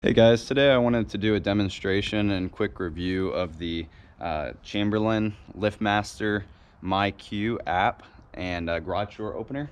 Hey guys, today I wanted to do a demonstration and quick review of the Chamberlain LiftMaster MyQ app and garage door opener.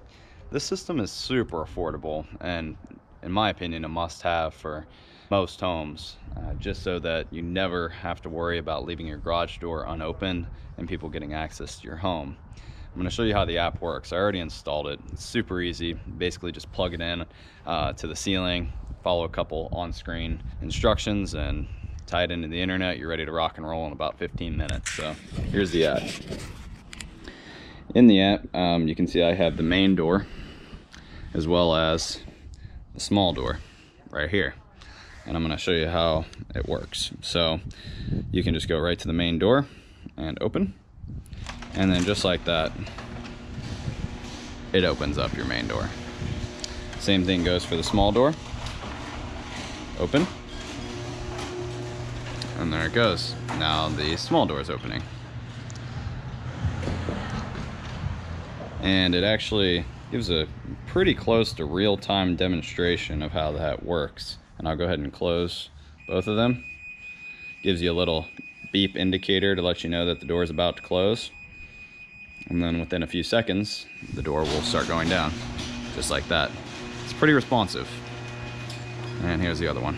This system is super affordable and, in my opinion, a must-have for most homes, just so that you never have to worry about leaving your garage door unopened and people getting access to your home. I'm going to show you how the app works. I already installed it. It's super easy. Basically just plug it in to the ceiling, follow a couple on-screen instructions, and tie it into the internet. You're ready to rock and roll in about 15 minutes. So here's the app. In the app, you can see I have the main door as well as the small door right here. And I'm going to show you how it works. So you can just go right to the main door and open. And then just like that, it opens up your main door. Same thing goes for the small door. Open. And there it goes. Now the small door is opening. And it actually gives a pretty close to real-time demonstration of how that works. And I'll go ahead and close both of them. Gives you a little beep indicator to let you know that the door is about to close. And then within a few seconds, the door will start going down, just like that. It's pretty responsive. And here's the other one.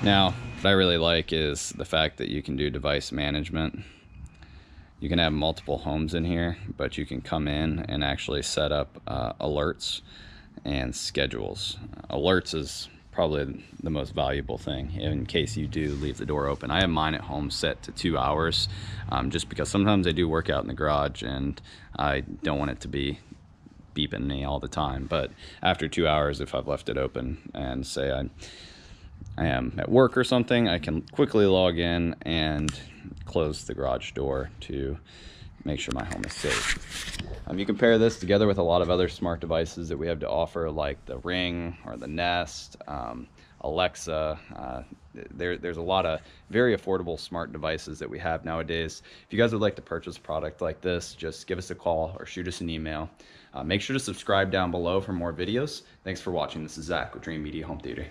Now, what I really like is the fact that you can do device management. You can have multiple homes in here, but you can come in and actually set up alerts and schedules. Alerts is probably the most valuable thing in case you do leave the door open. I have mine at home set to 2 hours, just because sometimes I do work out in the garage and I don't want it to be beeping me all the time. But after 2 hours, if I've left it open and say I am at work or something, I can quickly log in and close the garage door to make sure my home is safe. You can pair this together with a lot of other smart devices that we have to offer, like the Ring or the Nest, Alexa. There's a lot of very affordable smart devices that we have nowadays. If you guys would like to purchase a product like this, just give us a call or shoot us an email. Make sure to subscribe down below for more videos. Thanks for watching. This is Zach with Dreamedia Home Theater.